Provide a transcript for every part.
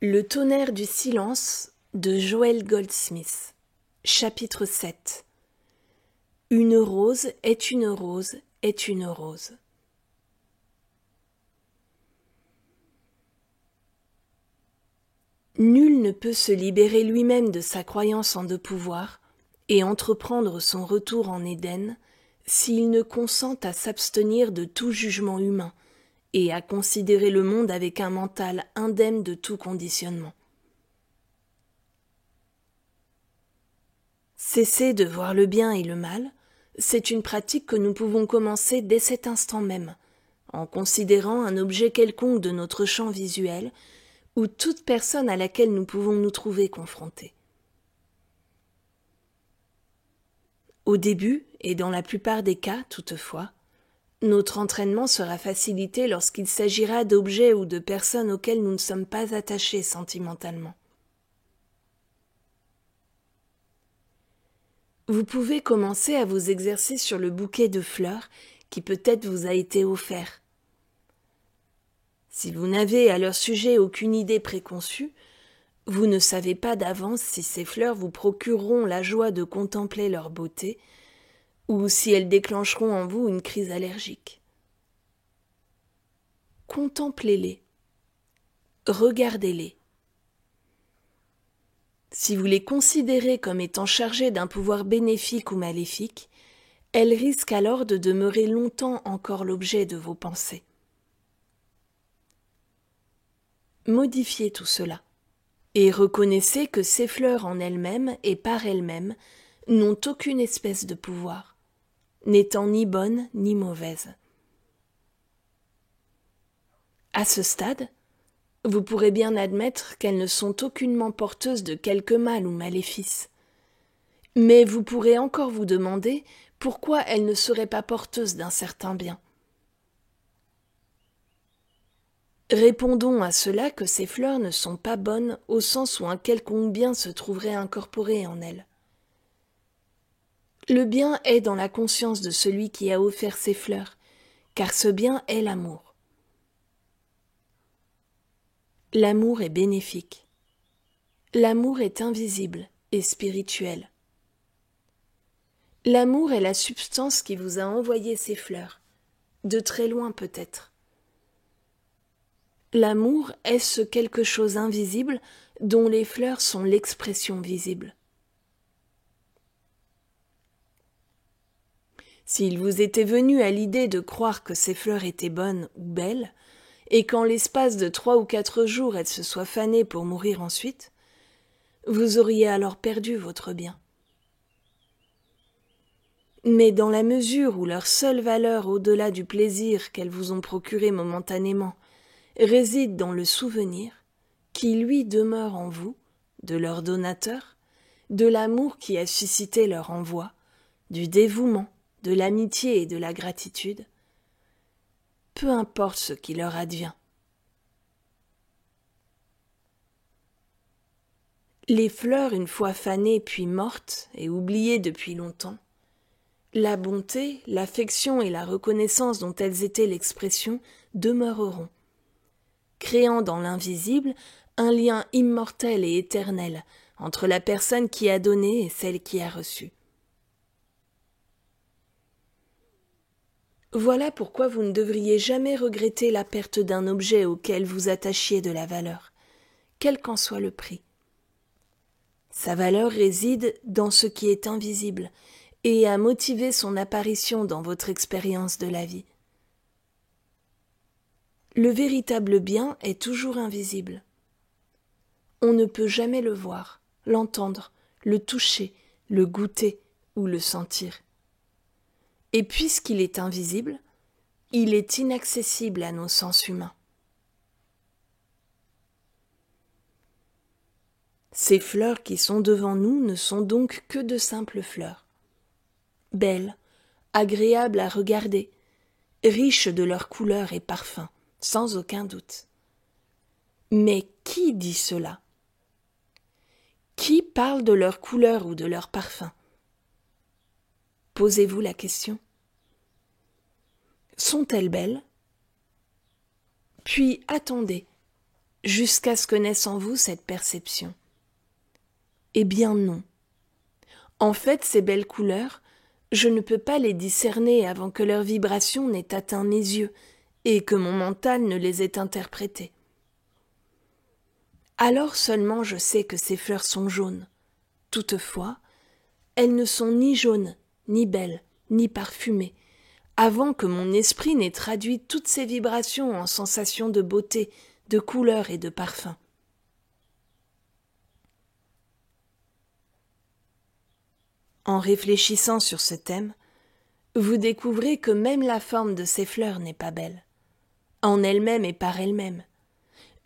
Le tonnerre du silence de Joel Goldsmith. Chapitre 7. Une rose est une rose est une rose. Nul ne peut se libérer lui-même de sa croyance en de pouvoir et entreprendre son retour en Éden s'il ne consent à s'abstenir de tout jugement humain et à considérer le monde avec un mental indemne de tout conditionnement. Cesser de voir le bien et le mal, c'est une pratique que nous pouvons commencer dès cet instant même, en considérant un objet quelconque de notre champ visuel ou toute personne à laquelle nous pouvons nous trouver confrontés. Au début, et dans la plupart des cas toutefois, notre entraînement sera facilité lorsqu'il s'agira d'objets ou de personnes auxquelles nous ne sommes pas attachés sentimentalement. Vous pouvez commencer à vous exercer sur le bouquet de fleurs qui peut-être vous a été offert. Si vous n'avez à leur sujet aucune idée préconçue, vous ne savez pas d'avance si ces fleurs vous procureront la joie de contempler leur beauté ou si elles déclencheront en vous une crise allergique. Contemplez-les, regardez-les. Si vous les considérez comme étant chargées d'un pouvoir bénéfique ou maléfique, elles risquent alors de demeurer longtemps encore l'objet de vos pensées. Modifiez tout cela et reconnaissez que ces fleurs en elles-mêmes et par elles-mêmes n'ont aucune espèce de pouvoir, n'étant ni bonnes ni mauvaises. À ce stade, vous pourrez bien admettre qu'elles ne sont aucunement porteuses de quelque mal ou maléfice. Mais vous pourrez encore vous demander pourquoi elles ne seraient pas porteuses d'un certain bien. Répondons à cela que ces fleurs ne sont pas bonnes au sens où un quelconque bien se trouverait incorporé en elles. Le bien est dans la conscience de celui qui a offert ces fleurs, car ce bien est l'amour. L'amour est bénéfique. L'amour est invisible et spirituel. L'amour est la substance qui vous a envoyé ces fleurs, de très loin peut-être. L'amour est ce quelque chose invisible dont les fleurs sont l'expression visible. S'il vous était venu à l'idée de croire que ces fleurs étaient bonnes ou belles, et qu'en l'espace de 3 ou 4 jours elles se soient fanées pour mourir ensuite, vous auriez alors perdu votre bien. Mais dans la mesure où leur seule valeur au-delà du plaisir qu'elles vous ont procuré momentanément réside dans le souvenir, qui lui demeure en vous, de leur donateur, de l'amour qui a suscité leur envoi, du dévouement, de l'amitié et de la gratitude, peu importe ce qui leur advient. Les fleurs, une fois fanées puis mortes et oubliées depuis longtemps, la bonté, l'affection et la reconnaissance dont elles étaient l'expression demeureront, créant dans l'invisible un lien immortel et éternel entre la personne qui a donné et celle qui a reçu. Voilà pourquoi vous ne devriez jamais regretter la perte d'un objet auquel vous attachiez de la valeur, quel qu'en soit le prix. Sa valeur réside dans ce qui est invisible et a motivé son apparition dans votre expérience de la vie. Le véritable bien est toujours invisible. On ne peut jamais le voir, l'entendre, le toucher, le goûter ou le sentir. Et puisqu'il est invisible, il est inaccessible à nos sens humains. Ces fleurs qui sont devant nous ne sont donc que de simples fleurs. Belles, agréables à regarder, riches de leurs couleurs et parfums, sans aucun doute. Mais qui dit cela ? Qui parle de leurs couleurs ou de leurs parfums ? Posez-vous la question. Sont-elles belles ? Puis attendez, jusqu'à ce que naisse en vous cette perception. Eh bien non. En fait, ces belles couleurs, je ne peux pas les discerner avant que leur vibration n'ait atteint mes yeux et que mon mental ne les ait interprétées. Alors seulement je sais que ces fleurs sont jaunes. Toutefois, elles ne sont ni jaunes, ni belles, ni parfumées, avant que mon esprit n'ait traduit toutes ces vibrations en sensations de beauté, de couleur et de parfum. En réfléchissant sur ce thème, vous découvrez que même la forme de ces fleurs n'est pas belle, en elle-même et par elle-même,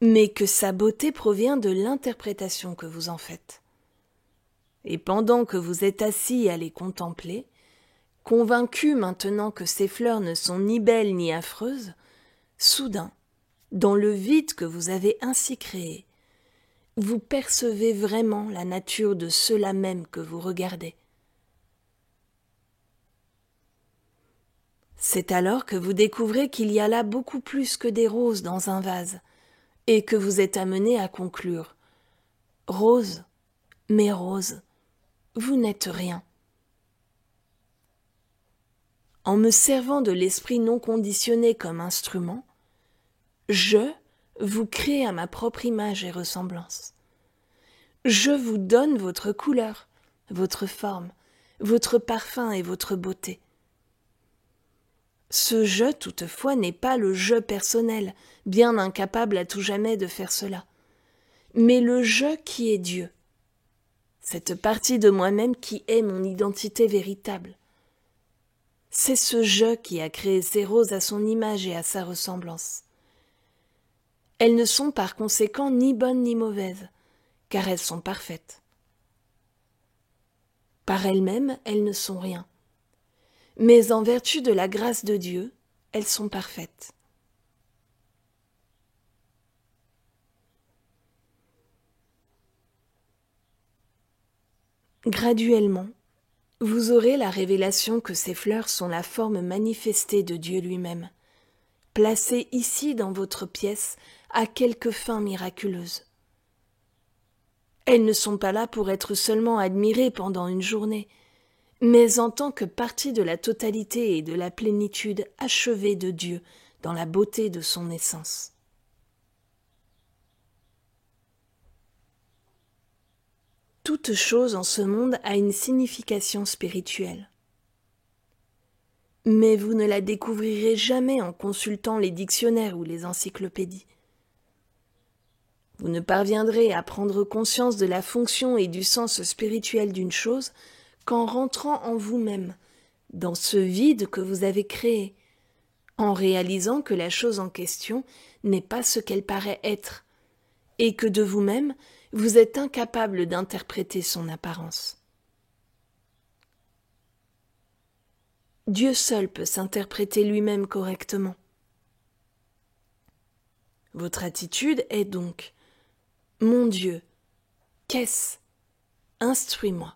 mais que sa beauté provient de l'interprétation que vous en faites. Et pendant que vous êtes assis à les contempler, convaincu maintenant que ces fleurs ne sont ni belles ni affreuses, soudain, dans le vide que vous avez ainsi créé, vous percevez vraiment la nature de ceux-là même que vous regardez. C'est alors que vous découvrez qu'il y a là beaucoup plus que des roses dans un vase, et que vous êtes amené à conclure « Rose, mais rose, vous n'êtes rien ». En me servant de l'esprit non conditionné comme instrument, je vous crée à ma propre image et ressemblance. Je vous donne votre couleur, votre forme, votre parfum et votre beauté. Ce je, toutefois, n'est pas le je personnel, bien incapable à tout jamais de faire cela, mais le je qui est Dieu, cette partie de moi-même qui est mon identité véritable. C'est ce je qui a créé ces roses à son image et à sa ressemblance. Elles ne sont par conséquent ni bonnes ni mauvaises, car elles sont parfaites. Par elles-mêmes, elles ne sont rien. Mais en vertu de la grâce de Dieu, elles sont parfaites. Graduellement, vous aurez la révélation que ces fleurs sont la forme manifestée de Dieu lui-même, placée ici dans votre pièce à quelque fin miraculeuse. Elles ne sont pas là pour être seulement admirées pendant une journée, mais en tant que partie de la totalité et de la plénitude achevée de Dieu dans la beauté de son essence. Toute chose en ce monde a une signification spirituelle. Mais vous ne la découvrirez jamais en consultant les dictionnaires ou les encyclopédies. Vous ne parviendrez à prendre conscience de la fonction et du sens spirituel d'une chose qu'en rentrant en vous-même, dans ce vide que vous avez créé, en réalisant que la chose en question n'est pas ce qu'elle paraît être, et que de vous-même, vous êtes incapable d'interpréter son apparence. Dieu seul peut s'interpréter lui-même correctement. Votre attitude est donc « Mon Dieu, qu'est-ce ? Instruis-moi ».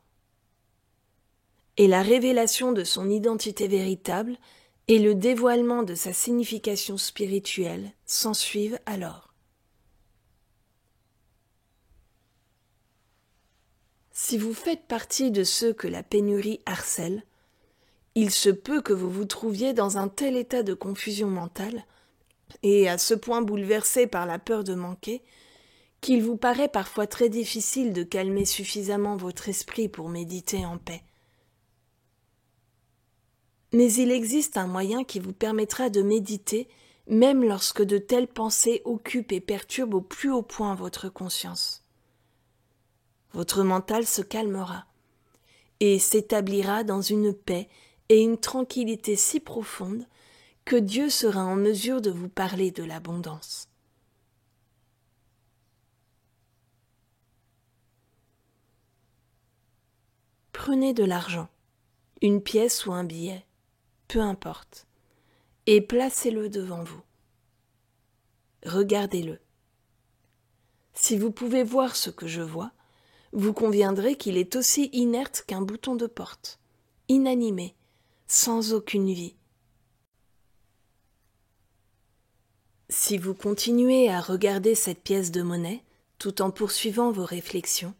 Et la révélation de son identité véritable et le dévoilement de sa signification spirituelle s'ensuivent alors. Si vous faites partie de ceux que la pénurie harcèle, il se peut que vous vous trouviez dans un tel état de confusion mentale et à ce point bouleversé par la peur de manquer qu'il vous paraît parfois très difficile de calmer suffisamment votre esprit pour méditer en paix. Mais il existe un moyen qui vous permettra de méditer même lorsque de telles pensées occupent et perturbent au plus haut point votre conscience. Votre mental se calmera et s'établira dans une paix et une tranquillité si profonde que Dieu sera en mesure de vous parler de l'abondance. Prenez de l'argent, une pièce ou un billet, peu importe, et placez-le devant vous. Regardez-le. Si vous pouvez voir ce que je vois, vous conviendrez qu'il est aussi inerte qu'un bouton de porte, inanimé, sans aucune vie. Si vous continuez à regarder cette pièce de monnaie, tout en poursuivant vos réflexions,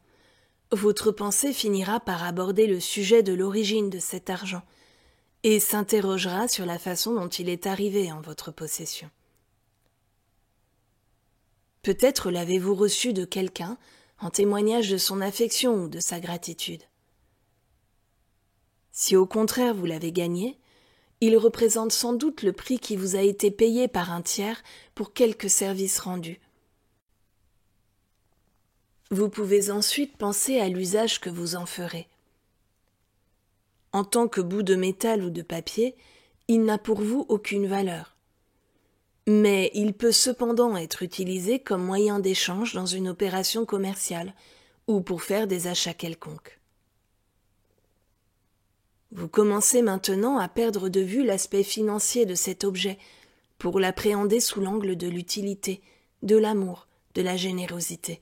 votre pensée finira par aborder le sujet de l'origine de cet argent et s'interrogera sur la façon dont il est arrivé en votre possession. Peut-être l'avez-vous reçu de quelqu'un en témoignage de son affection ou de sa gratitude. Si au contraire vous l'avez gagné, il représente sans doute le prix qui vous a été payé par un tiers pour quelque service rendu. Vous pouvez ensuite penser à l'usage que vous en ferez. En tant que bout de métal ou de papier, il n'a pour vous aucune valeur. Mais il peut cependant être utilisé comme moyen d'échange dans une opération commerciale ou pour faire des achats quelconques. Vous commencez maintenant à perdre de vue l'aspect financier de cet objet pour l'appréhender sous l'angle de l'utilité, de l'amour, de la générosité.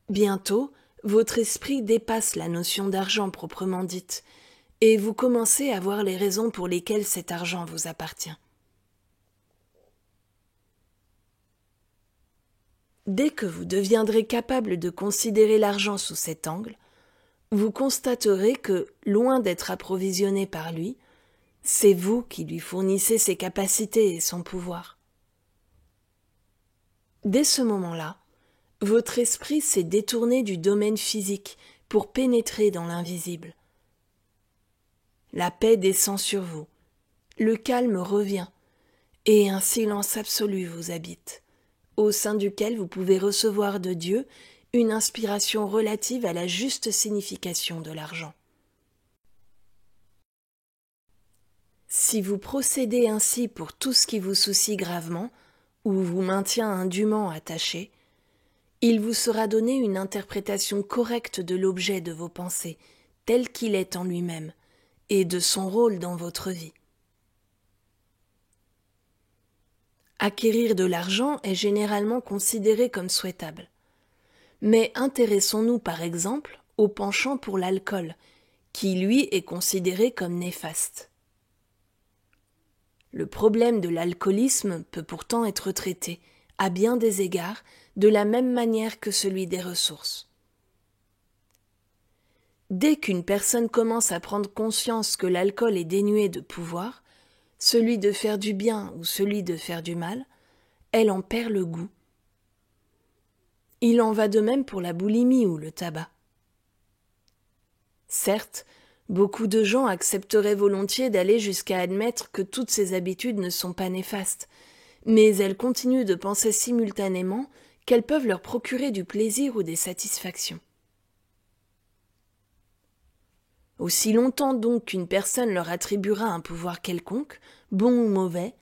Bientôt, votre esprit dépasse la notion d'argent proprement dite et vous commencez à voir les raisons pour lesquelles cet argent vous appartient. Dès que vous deviendrez capable de considérer l'argent sous cet angle, vous constaterez que, loin d'être approvisionné par lui, c'est vous qui lui fournissez ses capacités et son pouvoir. Dès ce moment-là, votre esprit s'est détourné du domaine physique pour pénétrer dans l'invisible. La paix descend sur vous, le calme revient, et un silence absolu vous habite, au sein duquel vous pouvez recevoir de Dieu une inspiration relative à la juste signification de l'argent. Si vous procédez ainsi pour tout ce qui vous soucie gravement ou vous maintient indûment attaché, il vous sera donné une interprétation correcte de l'objet de vos pensées, tel qu'il est en lui-même, et de son rôle dans votre vie. Acquérir de l'argent est généralement considéré comme souhaitable. Mais intéressons-nous par exemple au penchant pour l'alcool, qui lui est considéré comme néfaste. Le problème de l'alcoolisme peut pourtant être traité, à bien des égards, de la même manière que celui des ressources. Dès qu'une personne commence à prendre conscience que l'alcool est dénué de pouvoir, celui de faire du bien ou celui de faire du mal, elle en perd le goût. Il en va de même pour la boulimie ou le tabac. Certes, beaucoup de gens accepteraient volontiers d'aller jusqu'à admettre que toutes ces habitudes ne sont pas néfastes, mais elles continuent de penser simultanément qu'elles peuvent leur procurer du plaisir ou des satisfactions. Aussi longtemps donc qu'une personne leur attribuera un pouvoir quelconque, bon ou mauvais,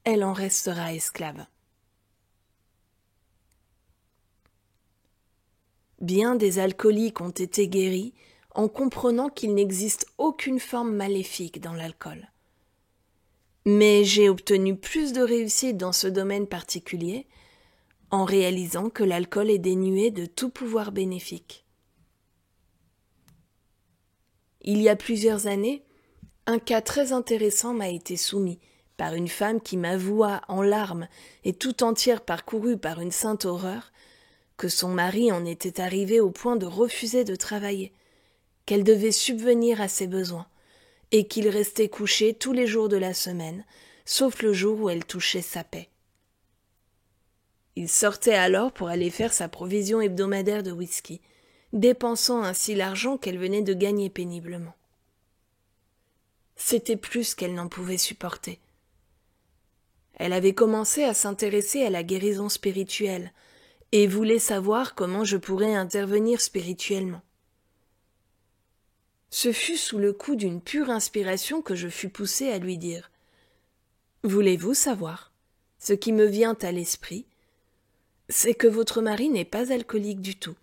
elle en restera esclave. Bien des alcooliques ont été guéris en comprenant qu'il n'existe aucune forme maléfique dans l'alcool. Mais j'ai obtenu plus de réussite dans ce domaine particulier en réalisant que l'alcool est dénué de tout pouvoir bénéfique. Il y a plusieurs années, un cas très intéressant m'a été soumis par une femme qui m'avoua en larmes et tout entière parcourue par une sainte horreur que son mari en était arrivé au point de refuser de travailler, qu'elle devait subvenir à ses besoins, et qu'il restait couché tous les jours de la semaine, sauf le jour où elle touchait sa paie. Il sortait alors pour aller faire sa provision hebdomadaire de whisky, dépensant ainsi l'argent qu'elle venait de gagner péniblement. C'était plus qu'elle n'en pouvait supporter. Elle avait commencé à s'intéresser à la guérison spirituelle, et voulait savoir comment je pourrais intervenir spirituellement. Ce fut sous le coup d'une pure inspiration que je fus poussé à lui dire « Voulez-vous savoir? Ce qui me vient à l'esprit, c'est que votre mari n'est pas alcoolique du tout.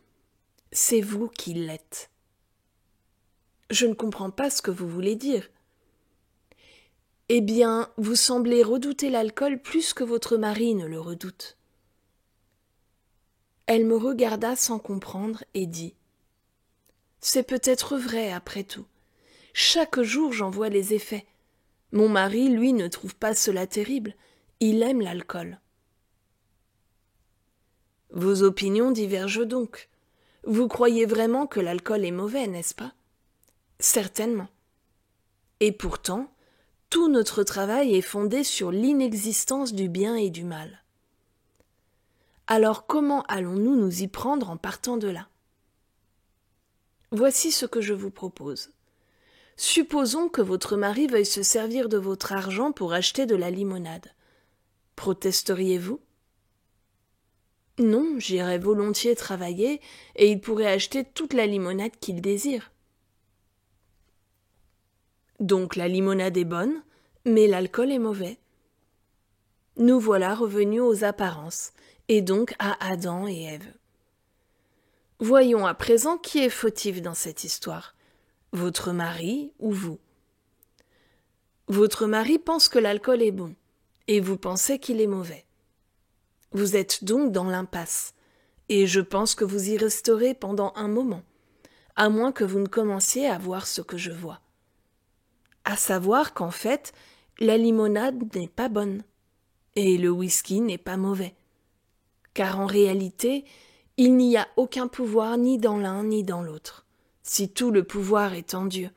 C'est vous qui l'êtes. » « Je ne comprends pas ce que vous voulez dire. » « Eh bien, vous semblez redouter l'alcool plus que votre mari ne le redoute. » Elle me regarda sans comprendre et dit « C'est peut-être vrai après tout. Chaque jour j'en vois les effets. Mon mari, lui, ne trouve pas cela terrible, Il aime l'alcool. Vos opinions divergent donc. Vous croyez vraiment que l'alcool est mauvais, n'est-ce pas? Certainement. Et pourtant, tout notre travail est fondé sur l'inexistence du bien et du mal. Alors comment allons-nous nous y prendre en partant de là? Voici ce que je vous propose. Supposons que votre mari veuille se servir de votre argent pour acheter de la limonade. Protesteriez-vous? Non, j'irais volontiers travailler et il pourrait acheter toute la limonade qu'il désire. Donc la limonade est bonne, mais l'alcool est mauvais. Nous voilà revenus aux apparences, et donc à Adam et Ève. Voyons à présent qui est fautif dans cette histoire, votre mari ou vous. Votre mari pense que l'alcool est bon, et vous pensez qu'il est mauvais. Vous êtes donc dans l'impasse, et je pense que vous y resterez pendant un moment, à moins que vous ne commenciez à voir ce que je vois. À savoir qu'en fait, la limonade n'est pas bonne, et le whisky n'est pas mauvais. Car en réalité, il n'y a aucun pouvoir ni dans l'un ni dans l'autre, si tout le pouvoir est en Dieu.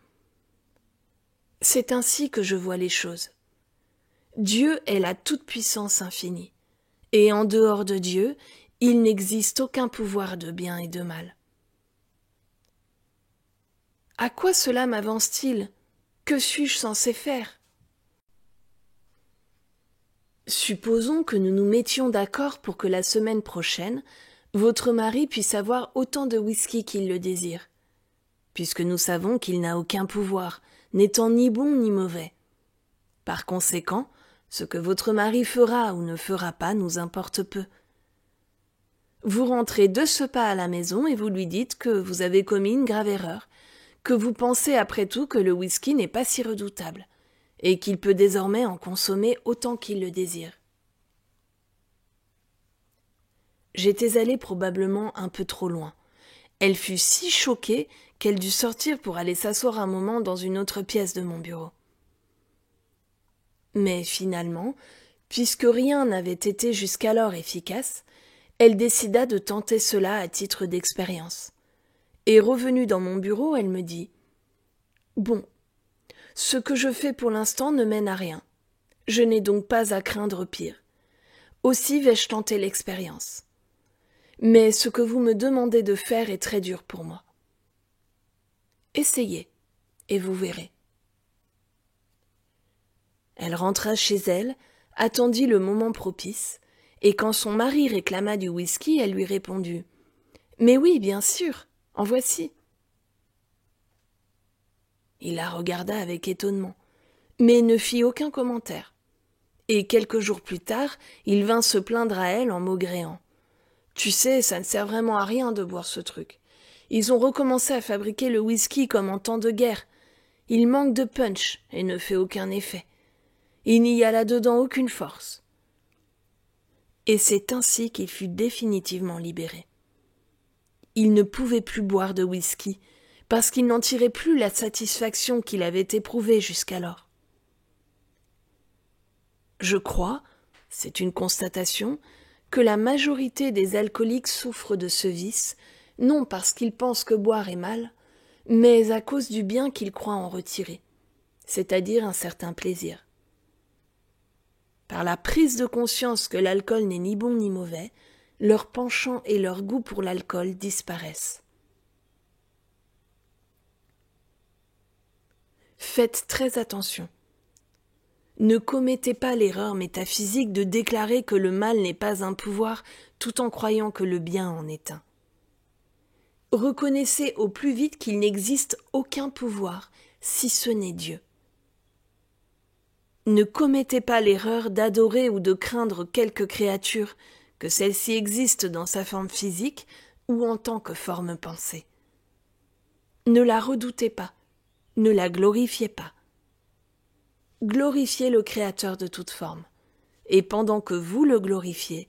C'est ainsi que je vois les choses. Dieu est la toute-puissance infinie. Et en dehors de Dieu, il n'existe aucun pouvoir de bien et de mal. À quoi cela m'avance-t-il? Que suis-je censé faire? Supposons que nous nous mettions d'accord pour que la semaine prochaine, votre mari puisse avoir autant de whisky qu'il le désire, puisque nous savons qu'il n'a aucun pouvoir, n'étant ni bon ni mauvais. Par conséquent, ce que votre mari fera ou ne fera pas nous importe peu. Vous rentrez de ce pas à la maison et vous lui dites que vous avez commis une grave erreur, que vous pensez après tout que le whisky n'est pas si redoutable, et qu'il peut désormais en consommer autant qu'il le désire. J'étais allée probablement un peu trop loin. Elle fut si choquée qu'elle dut sortir pour aller s'asseoir un moment dans une autre pièce de mon bureau. Mais finalement, puisque rien n'avait été jusqu'alors efficace, elle décida de tenter cela à titre d'expérience. Et revenue dans mon bureau, elle me dit « Bon, ce que je fais pour l'instant ne mène à rien. Je n'ai donc pas à craindre pire. Aussi vais-je tenter l'expérience. Mais ce que vous me demandez de faire est très dur pour moi. Essayez, et vous verrez. » Elle rentra chez elle, attendit le moment propice, et quand son mari réclama du whisky, elle lui répondit « Mais oui, bien sûr, en voici. » Il la regarda avec étonnement, mais ne fit aucun commentaire. Et quelques jours plus tard, il vint se plaindre à elle en maugréant. « Tu sais, ça ne sert vraiment à rien de boire ce truc. Ils ont recommencé à fabriquer le whisky comme en temps de guerre. Il manque de punch et ne fait aucun effet. Il n'y a là-dedans aucune force. » Et c'est ainsi qu'il fut définitivement libéré. Il ne pouvait plus boire de whisky, parce qu'il n'en tirait plus la satisfaction qu'il avait éprouvée jusqu'alors. Je crois, c'est une constatation, que la majorité des alcooliques souffrent de ce vice, non parce qu'ils pensent que boire est mal, mais à cause du bien qu'ils croient en retirer, c'est-à-dire un certain plaisir. Par la prise de conscience que l'alcool n'est ni bon ni mauvais, leur penchant et leur goût pour l'alcool disparaissent. Faites très attention. Ne commettez pas l'erreur métaphysique de déclarer que le mal n'est pas un pouvoir tout en croyant que le bien en est un. Reconnaissez au plus vite qu'il n'existe aucun pouvoir, si ce n'est Dieu. Ne commettez pas l'erreur d'adorer ou de craindre quelque créature, que celle-ci existe dans sa forme physique ou en tant que forme pensée. Ne la redoutez pas, ne la glorifiez pas. Glorifiez le Créateur de toute forme, et pendant que vous le glorifiez,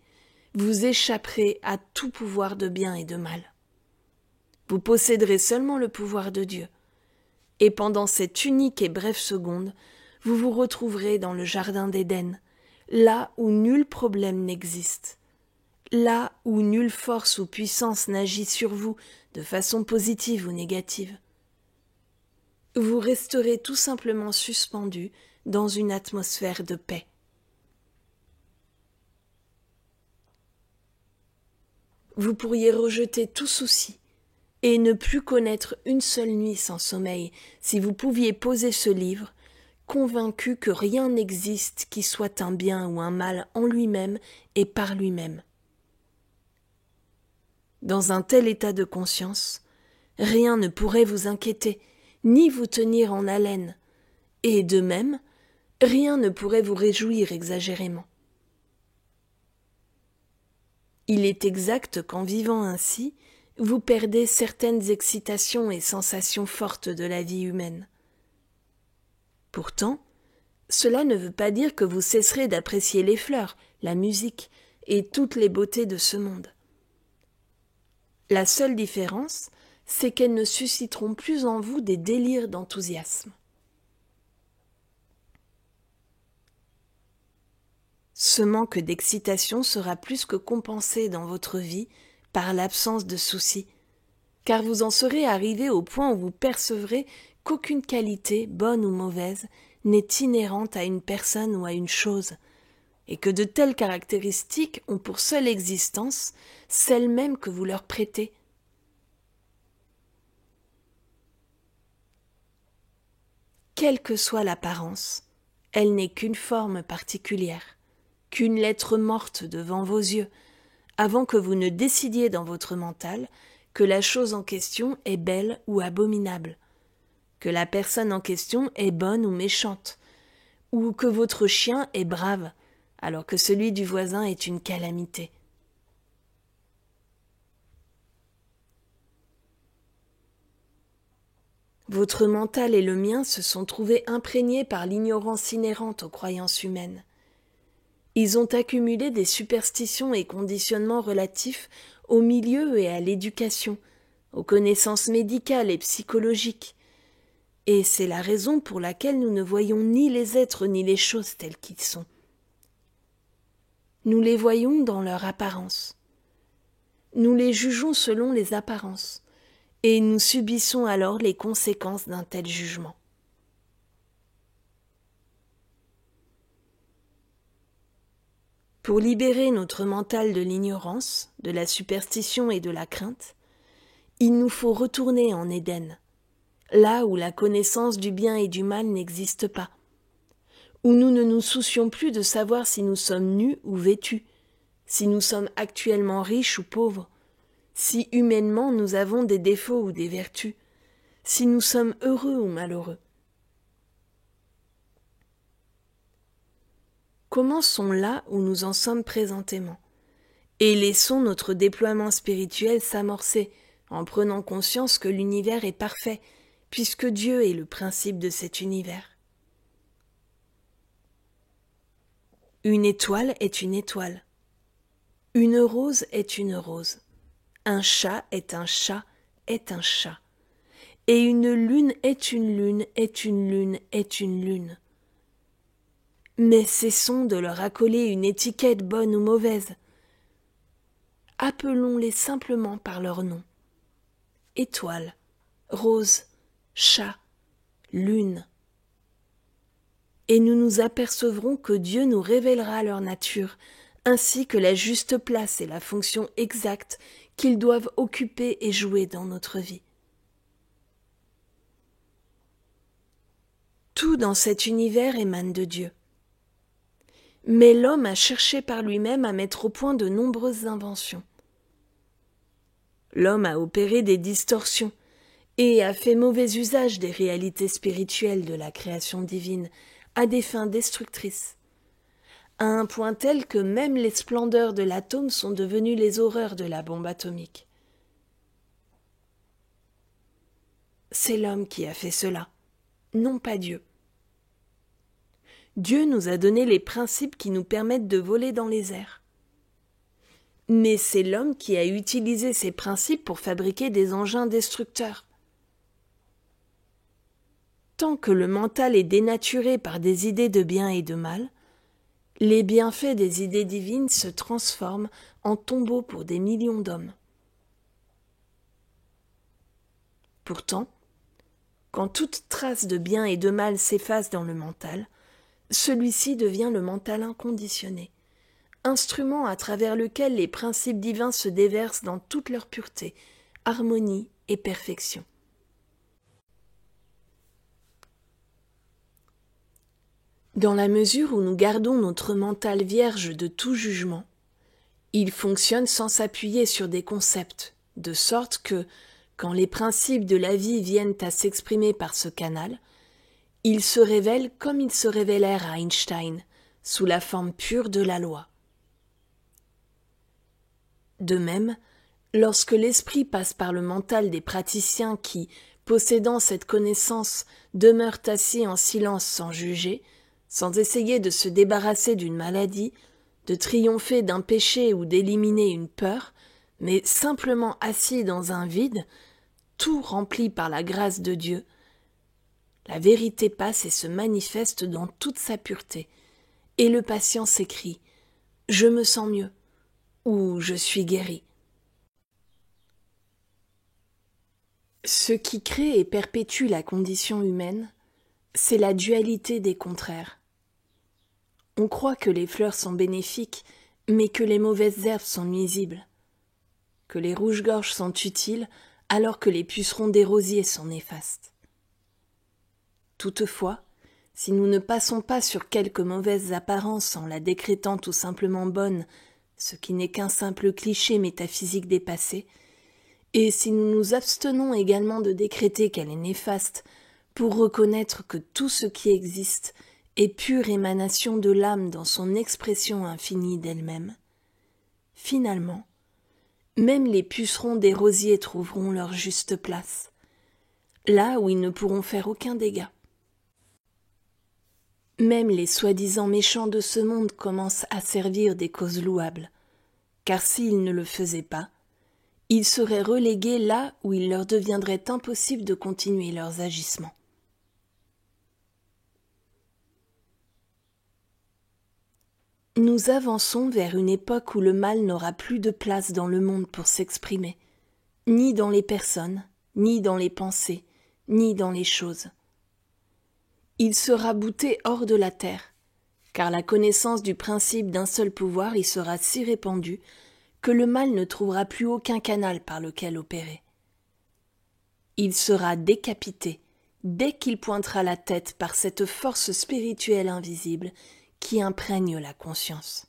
vous échapperez à tout pouvoir de bien et de mal. Vous posséderez seulement le pouvoir de Dieu, et pendant cette unique et brève seconde, vous vous retrouverez dans le jardin d'Éden, là où nul problème n'existe, là où nulle force ou puissance n'agit sur vous de façon positive ou négative. Vous resterez tout simplement suspendu dans une atmosphère de paix. Vous pourriez rejeter tout souci et ne plus connaître une seule nuit sans sommeil si vous pouviez poser ce livre, convaincu que rien n'existe qui soit un bien ou un mal en lui-même et par lui-même. Dans un tel état de conscience, rien ne pourrait vous inquiéter, ni vous tenir en haleine, et de même, rien ne pourrait vous réjouir exagérément. Il est exact qu'en vivant ainsi, vous perdez certaines excitations et sensations fortes de la vie humaine. Pourtant, cela ne veut pas dire que vous cesserez d'apprécier les fleurs, la musique et toutes les beautés de ce monde. La seule différence, c'est qu'elles ne susciteront plus en vous des délires d'enthousiasme. Ce manque d'excitation sera plus que compensé dans votre vie par l'absence de soucis, car vous en serez arrivé au point où vous percevrez qu'aucune qualité, bonne ou mauvaise, n'est inhérente à une personne ou à une chose, et que de telles caractéristiques ont pour seule existence celles mêmes que vous leur prêtez. Quelle que soit l'apparence, elle n'est qu'une forme particulière, qu'une lettre morte devant vos yeux, avant que vous ne décidiez dans votre mental que la chose en question est belle ou abominable, que la personne en question est bonne ou méchante, ou que votre chien est brave, alors que celui du voisin est une calamité. Votre mental et le mien se sont trouvés imprégnés par l'ignorance inhérente aux croyances humaines. Ils ont accumulé des superstitions et conditionnements relatifs au milieu et à l'éducation, aux connaissances médicales et psychologiques. Et c'est la raison pour laquelle nous ne voyons ni les êtres ni les choses tels qu'ils sont. Nous les voyons dans leur apparence. Nous les jugeons selon les apparences, et nous subissons alors les conséquences d'un tel jugement. Pour libérer notre mental de l'ignorance, de la superstition et de la crainte, il nous faut retourner en Éden, là où la connaissance du bien et du mal n'existe pas, où nous ne nous soucions plus de savoir si nous sommes nus ou vêtus, si nous sommes actuellement riches ou pauvres, si humainement nous avons des défauts ou des vertus, si nous sommes heureux ou malheureux. Commençons là où nous en sommes présentement, et laissons notre déploiement spirituel s'amorcer en prenant conscience que l'univers est parfait, puisque Dieu est le principe de cet univers. Une étoile est une étoile. Une rose est une rose. Un chat est un chat est un chat. Et une lune est une lune est une lune est une lune. Mais cessons de leur accoler une étiquette bonne ou mauvaise. Appelons-les simplement par leur nom. Étoile, rose, chat, lune. Et nous nous apercevrons que Dieu nous révélera leur nature, ainsi que la juste place et la fonction exacte qu'ils doivent occuper et jouer dans notre vie. Tout dans cet univers émane de Dieu. Mais l'homme a cherché par lui-même à mettre au point de nombreuses inventions. L'homme a opéré des distorsions et a fait mauvais usage des réalités spirituelles de la création divine à des fins destructrices, à un point tel que même les splendeurs de l'atome sont devenues les horreurs de la bombe atomique. C'est l'homme qui a fait cela, non pas Dieu. Dieu nous a donné les principes qui nous permettent de voler dans les airs. Mais c'est l'homme qui a utilisé ces principes pour fabriquer des engins destructeurs. Tant que le mental est dénaturé par des idées de bien et de mal, les bienfaits des idées divines se transforment en tombeaux pour des millions d'hommes. Pourtant, quand toute trace de bien et de mal s'efface dans le mental, celui-ci devient le mental inconditionné, instrument à travers lequel les principes divins se déversent dans toute leur pureté, harmonie et perfection. Dans la mesure où nous gardons notre mental vierge de tout jugement, il fonctionne sans s'appuyer sur des concepts, de sorte que, quand les principes de la vie viennent à s'exprimer par ce canal, ils se révèlent comme ils se révélèrent à Einstein, sous la forme pure de la loi. De même, lorsque l'esprit passe par le mental des praticiens qui, possédant cette connaissance, demeurent assis en silence sans juger, sans essayer de se débarrasser d'une maladie, de triompher d'un péché ou d'éliminer une peur, mais simplement assis dans un vide, tout rempli par la grâce de Dieu, la vérité passe et se manifeste dans toute sa pureté, et le patient s'écrie « Je me sens mieux » ou « Je suis guéri ». Ce qui crée et perpétue la condition humaine, c'est la dualité des contraires. On croit que les fleurs sont bénéfiques, mais que les mauvaises herbes sont nuisibles, que les rouges-gorges sont utiles, alors que les pucerons des rosiers sont néfastes. Toutefois, si nous ne passons pas sur quelques mauvaises apparences en la décrétant tout simplement bonne, ce qui n'est qu'un simple cliché métaphysique dépassé, et si nous nous abstenons également de décréter qu'elle est néfaste, pour reconnaître que tout ce qui existe est pure émanation de l'âme dans son expression infinie d'elle-même, finalement, même les pucerons des rosiers trouveront leur juste place, là où ils ne pourront faire aucun dégât. Même les soi-disant méchants de ce monde commencent à servir des causes louables, car s'ils ne le faisaient pas, ils seraient relégués là où il leur deviendrait impossible de continuer leurs agissements. Nous avançons vers une époque où le mal n'aura plus de place dans le monde pour s'exprimer, ni dans les personnes, ni dans les pensées, ni dans les choses. Il sera bouté hors de la terre, car la connaissance du principe d'un seul pouvoir y sera si répandue que le mal ne trouvera plus aucun canal par lequel opérer. Il sera décapité dès qu'il pointera la tête par cette force spirituelle invisible qui imprègne la conscience.